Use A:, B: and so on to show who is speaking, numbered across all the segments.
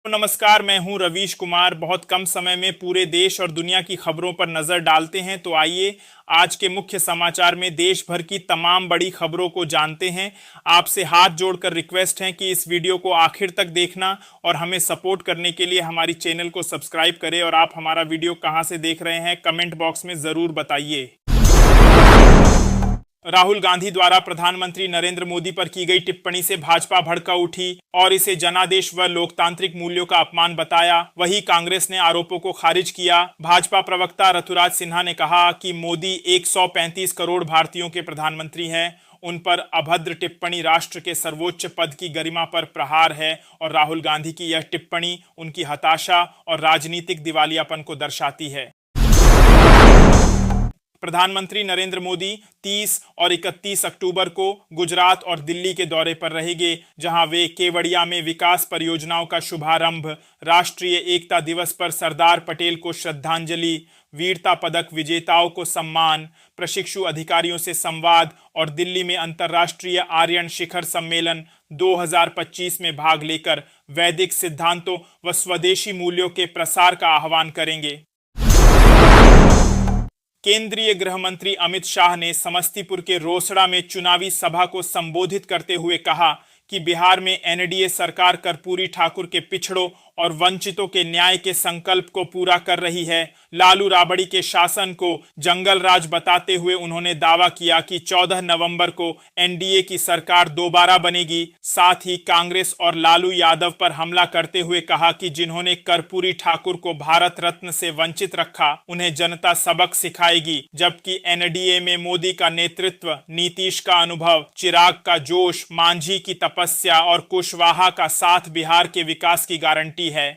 A: नमस्कार, मैं हूं रवीश कुमार। बहुत कम समय में पूरे देश और दुनिया की खबरों पर नजर डालते हैं, तो आइए आज के मुख्य समाचार में देश भर की तमाम बड़ी खबरों को जानते हैं। आपसे हाथ जोड़कर रिक्वेस्ट है कि इस वीडियो को आखिर तक देखना और हमें सपोर्ट करने के लिए हमारी चैनल को सब्सक्राइब करें। और आप हमारा वीडियो कहां से देख रहे हैं, कमेंट बॉक्स में जरूर बताइए। राहुल गांधी द्वारा प्रधानमंत्री नरेंद्र मोदी पर की गई टिप्पणी से भाजपा भड़का उठी और इसे जनादेश व लोकतांत्रिक मूल्यों का अपमान बताया। वहीं कांग्रेस ने आरोपों को खारिज किया। भाजपा प्रवक्ता ऋतुराज सिन्हा ने कहा कि मोदी 135 करोड़ भारतीयों के प्रधानमंत्री हैं। उन पर अभद्र टिप्पणी राष्ट्र के सर्वोच्च पद की गरिमा पर प्रहार है और राहुल गांधी की यह टिप्पणी उनकी हताशा और राजनीतिक दिवालियापन को दर्शाती है। प्रधानमंत्री नरेंद्र मोदी 30 और 31 अक्टूबर को गुजरात और दिल्ली के दौरे पर रहेंगे, जहां वे केवड़िया में विकास परियोजनाओं का शुभारंभ, राष्ट्रीय एकता दिवस पर सरदार पटेल को श्रद्धांजलि, वीरता पदक विजेताओं को सम्मान, प्रशिक्षु अधिकारियों से संवाद और दिल्ली में अंतर्राष्ट्रीय आर्यन शिखर सम्मेलन 2025 में भाग लेकर वैदिक सिद्धांतों व स्वदेशी मूल्यों के प्रसार का आह्वान करेंगे। केंद्रीय गृह मंत्री अमित शाह ने समस्तीपुर के रोसड़ा में चुनावी सभा को संबोधित करते हुए कहा कि बिहार में एनडीए सरकार कर्पूरी ठाकुर के पिछड़ों और वंचितों के न्याय के संकल्प को पूरा कर रही है। लालू राबड़ी के शासन को जंगल राज बताते हुए उन्होंने दावा किया कि 14 नवंबर को एनडीए की सरकार दोबारा बनेगी। साथ ही कांग्रेस और लालू यादव पर हमला करते हुए कहा कि जिन्होंने कर्पूरी ठाकुर को भारत रत्न से वंचित रखा, उन्हें जनता सबक सिखाएगी। जबकि एनडीए में मोदी का नेतृत्व, नीतीश का अनुभव, चिराग का जोश, मांझी की तपस्या और कुशवाहा का साथ बिहार के विकास की गारंटी है।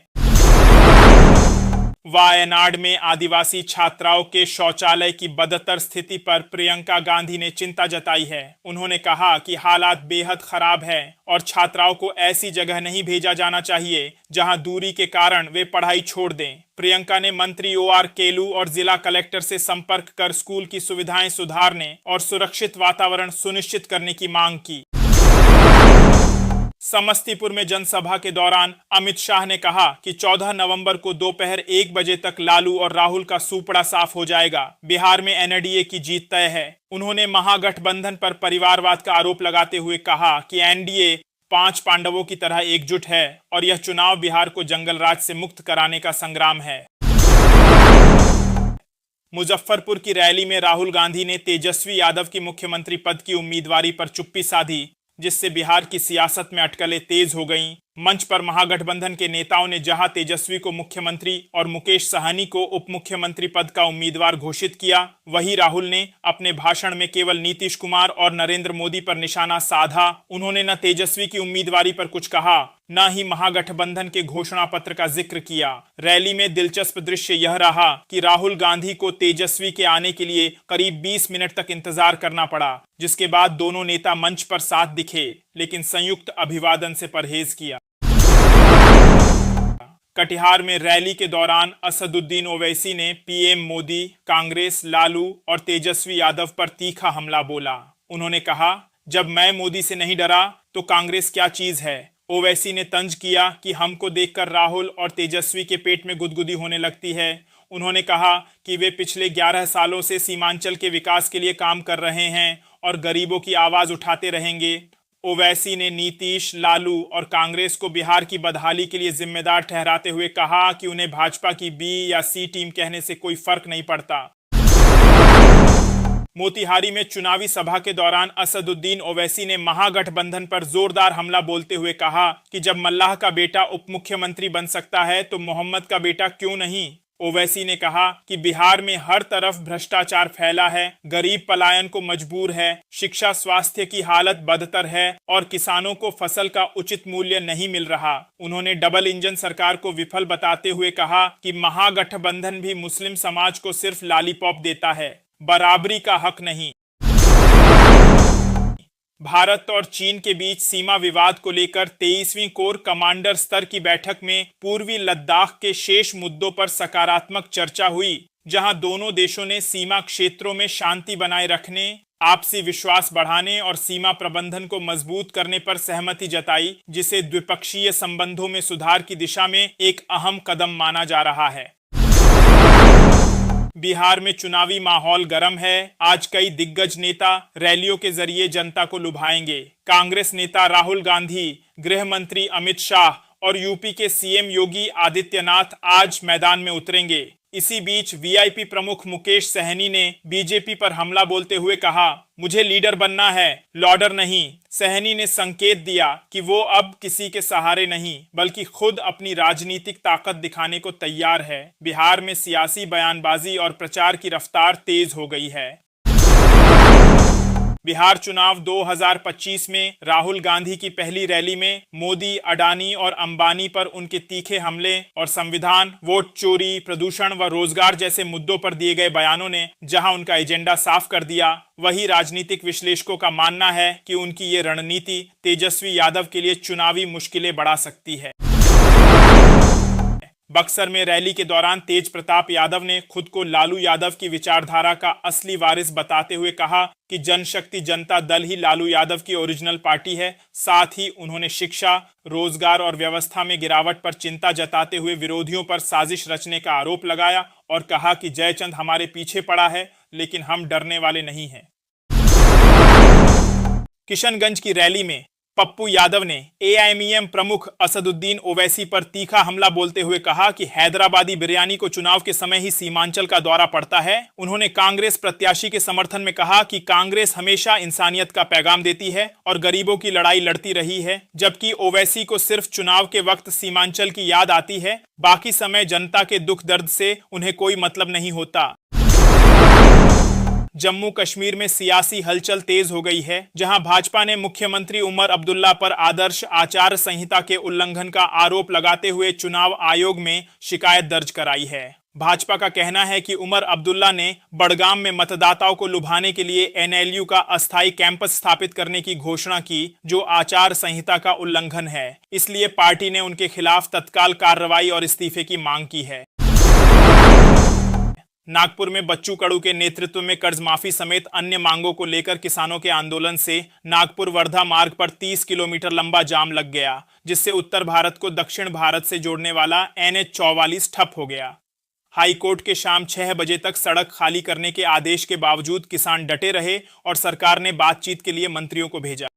A: वायनाड में आदिवासी छात्राओं के शौचालय की बदतर स्थिति पर प्रियंका गांधी ने चिंता जताई है। उन्होंने कहा कि हालात बेहद खराब है और छात्राओं को ऐसी जगह नहीं भेजा जाना चाहिए जहां दूरी के कारण वे पढ़ाई छोड़ दें। प्रियंका ने मंत्री OR केलू और जिला कलेक्टर से संपर्क कर स्कूल की सुविधाएं सुधारने और सुरक्षित वातावरण सुनिश्चित करने की मांग की। समस्तीपुर में जनसभा के दौरान अमित शाह ने कहा कि 14 नवंबर को दोपहर 1 बजे तक लालू और राहुल का सूपड़ा साफ हो जाएगा। बिहार में एनडीए की जीत तय है। उन्होंने महागठबंधन पर परिवारवाद का आरोप लगाते हुए कहा कि एनडीए 5 पांडवों की तरह एकजुट है और यह चुनाव बिहार को जंगल राज से मुक्त कराने का संग्राम है। मुजफ्फरपुर की रैली में राहुल गांधी ने तेजस्वी यादव की मुख्यमंत्री पद की उम्मीदवारी पर चुप्पी साधी, जिससे बिहार की सियासत में अटकलें तेज हो गईं। मंच पर महागठबंधन के नेताओं ने जहां तेजस्वी को मुख्यमंत्री और मुकेश सहनी को उप मुख्यमंत्री पद का उम्मीदवार घोषित किया, वहीं राहुल ने अपने भाषण में केवल नीतीश कुमार और नरेंद्र मोदी पर निशाना साधा। उन्होंने न तेजस्वी की उम्मीदवारी पर कुछ कहा, न ही महागठबंधन के घोषणा पत्र का जिक्र किया। रैली में दिलचस्प दृश्य यह रहा कि राहुल गांधी को तेजस्वी के आने के लिए करीब 20 मिनट तक इंतजार करना पड़ा, जिसके बाद दोनों नेता मंच पर साथ दिखे, लेकिन संयुक्त अभिवादन से परहेज किया। कटिहार में रैली के दौरान असदुद्दीन ओवैसी ने पीएम मोदी, कांग्रेस, लालू और तेजस्वी यादव पर तीखा हमला बोला। उन्होंने कहा, जब मैं मोदी से नहीं डरा तो कांग्रेस क्या चीज है। ओवैसी ने तंज किया कि हमको देखकर राहुल और तेजस्वी के पेट में गुदगुदी होने लगती है। उन्होंने कहा कि वे पिछले 11 सालों से सीमांचल के विकास के लिए काम कर रहे हैं और गरीबों की आवाज उठाते रहेंगे। ओवैसी ने नीतीश, लालू और कांग्रेस को बिहार की बदहाली के लिए जिम्मेदार ठहराते हुए कहा कि उन्हें भाजपा की बी या सी टीम कहने से कोई फर्क नहीं पड़ता। मोतिहारी में चुनावी सभा के दौरान असदुद्दीन ओवैसी ने महागठबंधन पर जोरदार हमला बोलते हुए कहा कि जब मल्लाह का बेटा उप मुख्यमंत्री बन सकता है तो मोहम्मद का बेटा क्यों नहीं। ओवैसी ने कहा कि बिहार में हर तरफ भ्रष्टाचार फैला है, गरीब पलायन को मजबूर है, शिक्षा स्वास्थ्य की हालत बदतर है और किसानों को फसल का उचित मूल्य नहीं मिल रहा। उन्होंने डबल इंजन सरकार को विफल बताते हुए कहा कि महागठबंधन भी मुस्लिम समाज को सिर्फ लॉलीपॉप देता है, बराबरी का हक नहीं। भारत और चीन के बीच सीमा विवाद को लेकर 23वीं कोर कमांडर स्तर की बैठक में पूर्वी लद्दाख के शेष मुद्दों पर सकारात्मक चर्चा हुई, जहां दोनों देशों ने सीमा क्षेत्रों में शांति बनाए रखने, आपसी विश्वास बढ़ाने और सीमा प्रबंधन को मजबूत करने पर सहमति जताई, जिसे द्विपक्षीय संबंधों में सुधार की दिशा में एक अहम कदम माना जा रहा है। बिहार में चुनावी माहौल गर्म है। आज कई दिग्गज नेता रैलियों के जरिए जनता को लुभाएंगे। कांग्रेस नेता राहुल गांधी, गृह मंत्री अमित शाह और यूपी के सीएम योगी आदित्यनाथ आज मैदान में उतरेंगे। इसी बीच वीआईपी प्रमुख मुकेश सहनी ने बीजेपी पर हमला बोलते हुए कहा, मुझे लीडर बनना है, लॉर्डर नहीं। सहनी ने संकेत दिया कि वो अब किसी के सहारे नहीं बल्कि खुद अपनी राजनीतिक ताकत दिखाने को तैयार है। बिहार में सियासी बयानबाजी और प्रचार की रफ्तार तेज हो गई है। बिहार चुनाव 2025 में राहुल गांधी की पहली रैली में मोदी, अडानी और अंबानी पर उनके तीखे हमले और संविधान, वोट चोरी, प्रदूषण व रोजगार जैसे मुद्दों पर दिए गए बयानों ने जहां उनका एजेंडा साफ कर दिया, वहीं राजनीतिक विश्लेषकों का मानना है कि उनकी ये रणनीति तेजस्वी यादव के लिए चुनावी मुश्किलें बढ़ा सकती है। बक्सर में रैली के दौरान तेज प्रताप यादव ने खुद को लालू यादव की विचारधारा का असली वारिस बताते हुए कहा कि जनशक्ति जनता दल ही लालू यादव की ओरिजिनल पार्टी है। साथ ही उन्होंने शिक्षा, रोजगार और व्यवस्था में गिरावट पर चिंता जताते हुए विरोधियों पर साजिश रचने का आरोप लगाया और कहा कि जयचंद हमारे पीछे पड़ा है, लेकिन हम डरने वाले नहीं हैं। किशनगंज की रैली में पप्पू यादव ने एआईएमआईएम प्रमुख असदुद्दीन ओवैसी पर तीखा हमला बोलते हुए कहा कि हैदराबादी बिरयानी को चुनाव के समय ही सीमांचल का दौरा पड़ता है। उन्होंने कांग्रेस प्रत्याशी के समर्थन में कहा कि कांग्रेस हमेशा इंसानियत का पैगाम देती है और गरीबों की लड़ाई लड़ती रही है, जबकि ओवैसी को सिर्फ चुनाव के वक्त सीमांचल की याद आती है। बाकी समय जनता के दुख दर्द से उन्हें कोई मतलब नहीं होता। जम्मू कश्मीर में सियासी हलचल तेज हो गई है, जहां भाजपा ने मुख्यमंत्री उमर अब्दुल्ला पर आदर्श आचार संहिता के उल्लंघन का आरोप लगाते हुए चुनाव आयोग में शिकायत दर्ज कराई है। भाजपा का कहना है कि उमर अब्दुल्ला ने बड़गाम में मतदाताओं को लुभाने के लिए एनएलयू का अस्थायी कैंपस स्थापित करने की घोषणा की, जो आचार संहिता का उल्लंघन है। इसलिए पार्टी ने उनके खिलाफ तत्काल कार्रवाई और इस्तीफे की मांग की है। नागपुर में बच्चू कडू के नेतृत्व में कर्ज माफी समेत अन्य मांगों को लेकर किसानों के आंदोलन से नागपुर वर्धा मार्ग पर 30 किलोमीटर लंबा जाम लग गया, जिससे उत्तर भारत को दक्षिण भारत से जोड़ने वाला NH 44 ठप हो गया। हाई कोर्ट के शाम 6 बजे तक सड़क खाली करने के आदेश के बावजूद किसान डटे रहे और सरकार ने बातचीत के लिए मंत्रियों को भेजा।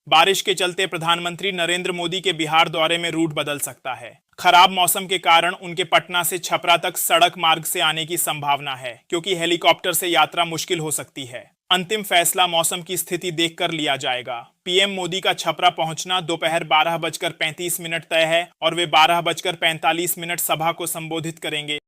A: बारिश के चलते प्रधानमंत्री नरेंद्र मोदी के बिहार दौरे में रूट बदल सकता है। खराब मौसम के कारण उनके पटना से छपरा तक सड़क मार्ग से आने की संभावना है, क्योंकि हेलीकॉप्टर से यात्रा मुश्किल हो सकती है। अंतिम फैसला मौसम की स्थिति देखकर लिया जाएगा। पीएम मोदी का छपरा पहुंचना दोपहर 12:35 तय है और वे 12:45 सभा को संबोधित करेंगे।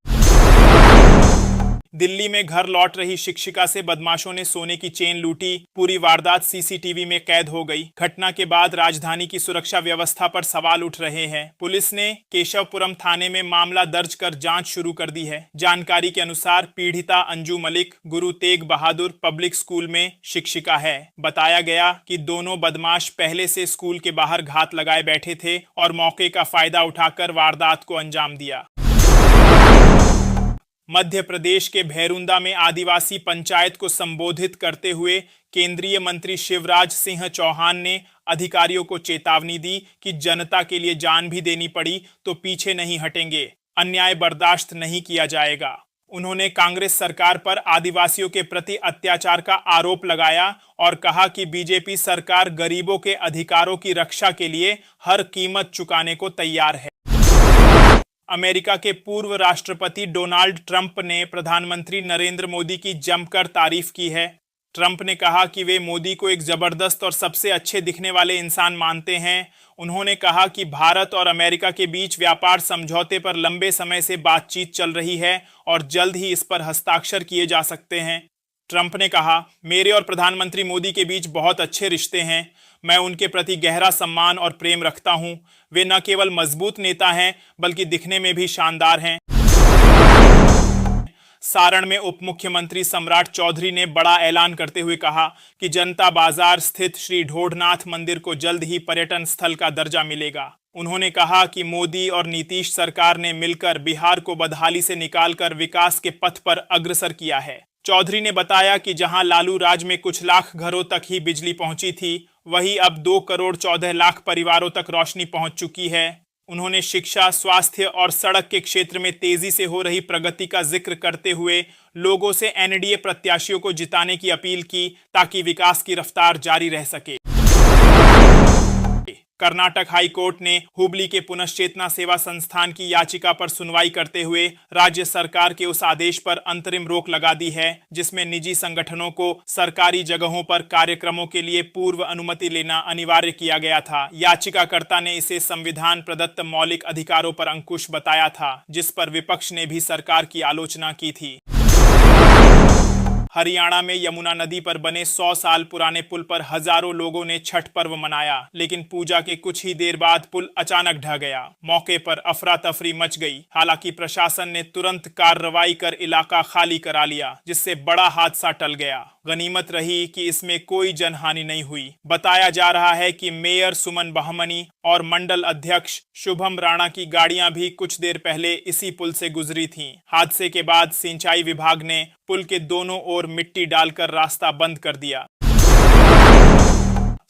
A: दिल्ली में घर लौट रही शिक्षिका से बदमाशों ने सोने की चेन लूटी। पूरी वारदात सीसीटीवी में कैद हो गई। घटना के बाद राजधानी की सुरक्षा व्यवस्था पर सवाल उठ रहे हैं। पुलिस ने केशवपुरम थाने में मामला दर्ज कर जांच शुरू कर दी है। जानकारी के अनुसार पीड़िता अंजू मलिक गुरु तेग बहादुर पब्लिक स्कूल में शिक्षिका है। बताया गया कि दोनों बदमाश पहले से स्कूल के बाहर घात लगाए बैठे थे और मौके का फायदा उठाकर वारदात को अंजाम दिया। मध्य प्रदेश के भैरुंदा में आदिवासी पंचायत को संबोधित करते हुए केंद्रीय मंत्री शिवराज सिंह चौहान ने अधिकारियों को चेतावनी दी कि जनता के लिए जान भी देनी पड़ी तो पीछे नहीं हटेंगे, अन्याय बर्दाश्त नहीं किया जाएगा। उन्होंने कांग्रेस सरकार पर आदिवासियों के प्रति अत्याचार का आरोप लगाया और कहा कि बीजेपी सरकार गरीबों के अधिकारों की रक्षा के लिए हर कीमत चुकाने को तैयार है। अमेरिका के पूर्व राष्ट्रपति डोनाल्ड ट्रंप ने प्रधानमंत्री नरेंद्र मोदी की जमकर तारीफ की है। ट्रंप ने कहा कि वे मोदी को एक जबरदस्त और सबसे अच्छे दिखने वाले इंसान मानते हैं। उन्होंने कहा कि भारत और अमेरिका के बीच व्यापार समझौते पर लंबे समय से बातचीत चल रही है और जल्द ही इस पर हस्ताक्षर किए जा सकते हैं। ट्रंप ने कहा, मेरे और प्रधानमंत्री मोदी के बीच बहुत अच्छे रिश्ते हैं। मैं उनके प्रति गहरा सम्मान और प्रेम रखता हूं। वे न केवल मजबूत नेता हैं बल्कि दिखने में भी शानदार हैं। सारण में उप मुख्यमंत्री सम्राट चौधरी ने बड़ा ऐलान करते हुए कहा कि जनता बाजार स्थित श्री ढोढ़नाथ मंदिर को जल्द ही पर्यटन स्थल का दर्जा मिलेगा। उन्होंने कहा कि मोदी और नीतीश सरकार ने मिलकर बिहार को बदहाली से निकालकर विकास के पथ पर अग्रसर किया है। चौधरी ने बताया कि जहां लालू राज में कुछ लाख घरों तक ही बिजली पहुंची थी, वहीं अब 2 करोड़ 14 लाख परिवारों तक रोशनी पहुंच चुकी है। उन्होंने शिक्षा, स्वास्थ्य और सड़क के क्षेत्र में तेजी से हो रही प्रगति का जिक्र करते हुए लोगों से एनडीए प्रत्याशियों को जिताने की अपील की ताकि विकास की रफ्तार जारी रह सके। कर्नाटक हाई कोर्ट ने हुबली के पुनश्चेतना सेवा संस्थान की याचिका पर सुनवाई करते हुए राज्य सरकार के उस आदेश पर अंतरिम रोक लगा दी है जिसमें निजी संगठनों को सरकारी जगहों पर कार्यक्रमों के लिए पूर्व अनुमति लेना अनिवार्य किया गया था। याचिकाकर्ता ने इसे संविधान प्रदत्त मौलिक अधिकारों पर अंकुश बताया था, जिस पर विपक्ष ने भी सरकार की आलोचना की थी। हरियाणा में यमुना नदी पर बने 100 साल पुराने पुल पर हजारों लोगों ने छठ पर्व मनाया, लेकिन पूजा के कुछ ही देर बाद पुल अचानक ढह गया। मौके पर अफरा तफरी मच गई। हालांकि प्रशासन ने तुरंत कार्रवाई कर इलाका खाली करा लिया, जिससे बड़ा हादसा टल गया। गनीमत रही कि इसमें कोई जनहानि नहीं हुई। बताया जा रहा है कि मेयर सुमन बहमनी और मंडल अध्यक्ष शुभम राणा की गाड़ियां भी कुछ देर पहले इसी पुल से गुजरी थीं। हादसे के बाद सिंचाई विभाग ने पुल के दोनों ओर मिट्टी डालकर रास्ता बंद कर दिया।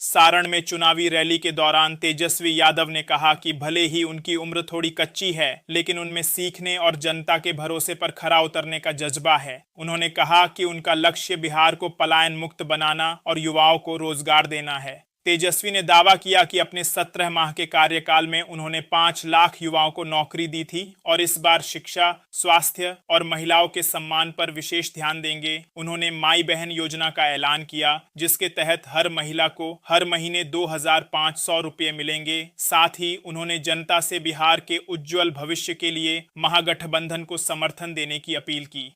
A: सारण में चुनावी रैली के दौरान तेजस्वी यादव ने कहा कि भले ही उनकी उम्र थोड़ी कच्ची है, लेकिन उनमें सीखने और जनता के भरोसे पर खरा उतरने का जज्बा है। उन्होंने कहा कि उनका लक्ष्य बिहार को पलायन मुक्त बनाना और युवाओं को रोजगार देना है। तेजस्वी ने दावा किया कि अपने 17 माह के कार्यकाल में उन्होंने 5 लाख युवाओं को नौकरी दी थी और इस बार शिक्षा, स्वास्थ्य और महिलाओं के सम्मान पर विशेष ध्यान देंगे। उन्होंने माई बहन योजना का ऐलान किया, जिसके तहत हर महिला को हर महीने 2500 रुपये मिलेंगे। साथ ही उन्होंने जनता से बिहार के उज्जवल भविष्य के लिए महागठबंधन को समर्थन देने की अपील की।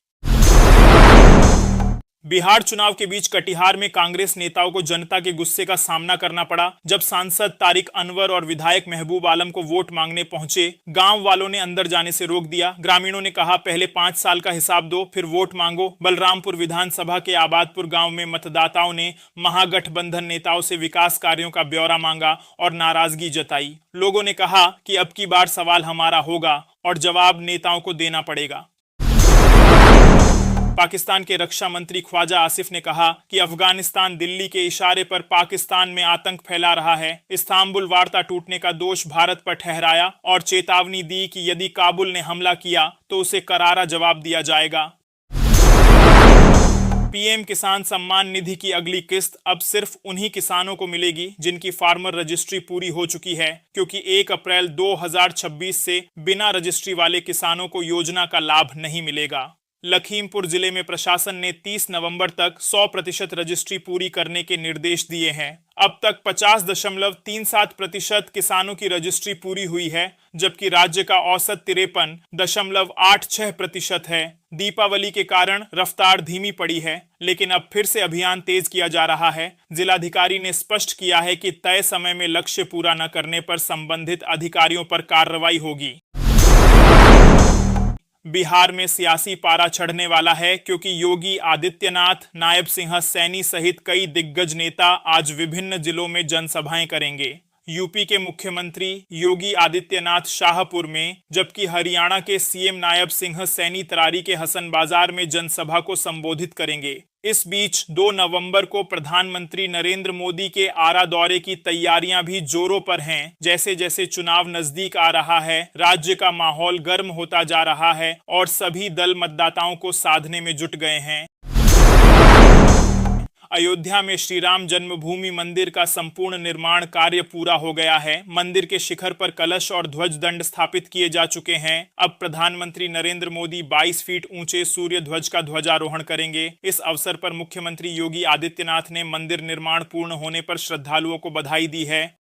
A: बिहार चुनाव के बीच कटिहार में कांग्रेस नेताओं को जनता के गुस्से का सामना करना पड़ा जब सांसद तारिक अनवर और विधायक महबूब आलम को वोट मांगने पहुंचे। गांव वालों ने अंदर जाने से रोक दिया। ग्रामीणों ने कहा, पहले 5 साल का हिसाब दो, फिर वोट मांगो। बलरामपुर विधानसभा के आबादपुर गांव में मतदाताओं ने महागठबंधन नेताओं से विकास कार्यों का ब्यौरा मांगा और नाराजगी जताई। लोगों ने कहा कि अब की बार सवाल हमारा होगा और जवाब नेताओं को देना पड़ेगा। पाकिस्तान के रक्षा मंत्री ख्वाजा आसिफ ने कहा कि अफगानिस्तान दिल्ली के इशारे पर पाकिस्तान में आतंक फैला रहा है। इस्तांबुल वार्ता टूटने का दोष भारत पर ठहराया और चेतावनी दी कि यदि काबुल ने हमला किया तो उसे करारा जवाब दिया जाएगा। पीएम किसान सम्मान निधि की अगली किस्त अब सिर्फ उन्हीं किसानों को मिलेगी जिनकी फार्मर रजिस्ट्री पूरी हो चुकी है, क्योंकि 1 अप्रैल 2026 से बिना रजिस्ट्री वाले किसानों को योजना का लाभ नहीं मिलेगा। लखीमपुर जिले में प्रशासन ने 30 नवंबर तक 100% रजिस्ट्री पूरी करने के निर्देश दिए हैं। अब तक 50.37% किसानों की रजिस्ट्री पूरी हुई है, जबकि राज्य का औसत 53.86% है। दीपावली के कारण रफ्तार धीमी पड़ी है, लेकिन अब फिर से अभियान तेज किया जा रहा है। जिलाधिकारी ने स्पष्ट किया है कि तय समय में लक्ष्य पूरा न करने पर संबंधित अधिकारियों पर कार्रवाई होगी। बिहार में सियासी पारा चढ़ने वाला है, क्योंकि योगी आदित्यनाथ, नायब सिंह सैनी सहित कई दिग्गज नेता आज विभिन्न जिलों में जनसभाएं करेंगे। यूपी के मुख्यमंत्री योगी आदित्यनाथ शाहपुर में, जबकि हरियाणा के सीएम नायब सिंह सैनी तरारी के हसन बाजार में जनसभा को संबोधित करेंगे। इस बीच 2 नवंबर को प्रधानमंत्री नरेंद्र मोदी के आरा दौरे की तैयारियां भी जोरों पर हैं। जैसे जैसे चुनाव नजदीक आ रहा है, राज्य का माहौल गर्म होता जा रहा है और सभी दल मतदाताओं को साधने में जुट गए हैं। अयोध्या में श्री राम जन्मभूमि मंदिर का संपूर्ण निर्माण कार्य पूरा हो गया है। मंदिर के शिखर पर कलश और ध्वज दंड स्थापित किए जा चुके हैं। अब प्रधानमंत्री नरेंद्र मोदी 22 फीट ऊंचे सूर्य ध्वज का ध्वजारोहण करेंगे। इस अवसर पर मुख्यमंत्री योगी आदित्यनाथ ने मंदिर निर्माण पूर्ण होने पर श्रद्धालुओं को बधाई दी है।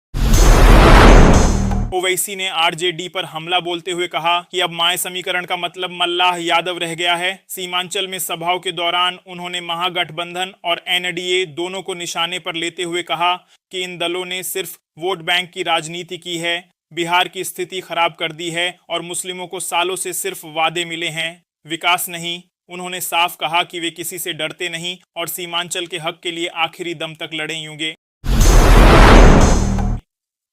A: ओवैसी ने आरजेडी पर हमला बोलते हुए कहा कि अब माय समीकरण का मतलब मल्लाह यादव रह गया है। सीमांचल में सभाओं के दौरान उन्होंने महागठबंधन और एनडीए दोनों को निशाने पर लेते हुए कहा कि इन दलों ने सिर्फ वोट बैंक की राजनीति की है, बिहार की स्थिति खराब कर दी है और मुस्लिमों को सालों से सिर्फ वादे मिले हैं, विकास नहीं। उन्होंने साफ कहा कि वे किसी से डरते नहीं और सीमांचल के हक के लिए आखिरी दम तक लड़ेंगे।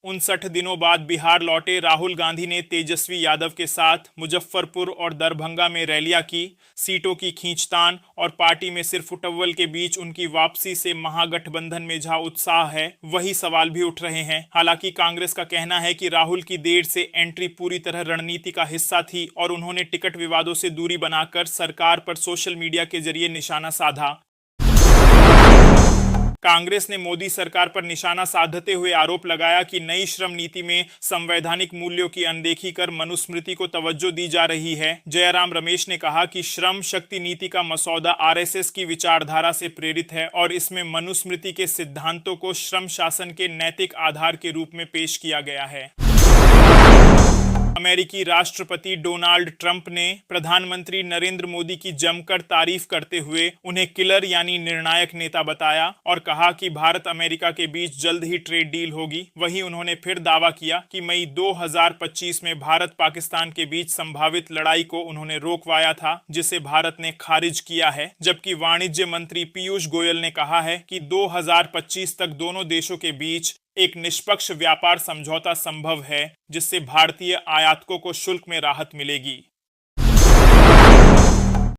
A: 59 दिनों बाद बिहार लौटे राहुल गांधी ने तेजस्वी यादव के साथ मुजफ्फरपुर और दरभंगा में रैलियां की। सीटों की खींचतान और पार्टी में सिर फुटव्वल के बीच उनकी वापसी से महागठबंधन में जहां उत्साह है, वही सवाल भी उठ रहे हैं। हालांकि कांग्रेस का कहना है कि राहुल की देर से एंट्री पूरी तरह रणनीति का हिस्सा थी और उन्होंने टिकट विवादों से दूरी बनाकर सरकार पर सोशल मीडिया के जरिए निशाना साधा। कांग्रेस ने मोदी सरकार पर निशाना साधते हुए आरोप लगाया कि नई श्रम नीति में संवैधानिक मूल्यों की अनदेखी कर मनुस्मृति को तवज्जो दी जा रही है। जयराम रमेश ने कहा कि श्रम शक्ति नीति का मसौदा आरएसएस की विचारधारा से प्रेरित है और इसमें मनुस्मृति के सिद्धांतों को श्रम शासन के नैतिक आधार के रूप में पेश किया गया है। अमेरिकी राष्ट्रपति डोनाल्ड ट्रंप ने प्रधानमंत्री नरेंद्र मोदी की जमकर तारीफ करते हुए उन्हें किलर यानी निर्णायक नेता बताया और कहा कि भारत अमेरिका के बीच जल्द ही ट्रेड डील होगी। वहीं उन्होंने फिर दावा किया कि मई 2025 में भारत पाकिस्तान के बीच संभावित लड़ाई को उन्होंने रोकवाया था, जिसे भारत ने खारिज किया है। जबकि वाणिज्य मंत्री पीयूष गोयल ने कहा है कि 2025 तक दोनों देशों के बीच एक निष्पक्ष व्यापार समझौता संभव है, जिससे भारतीय आयातकों को शुल्क में राहत मिलेगी।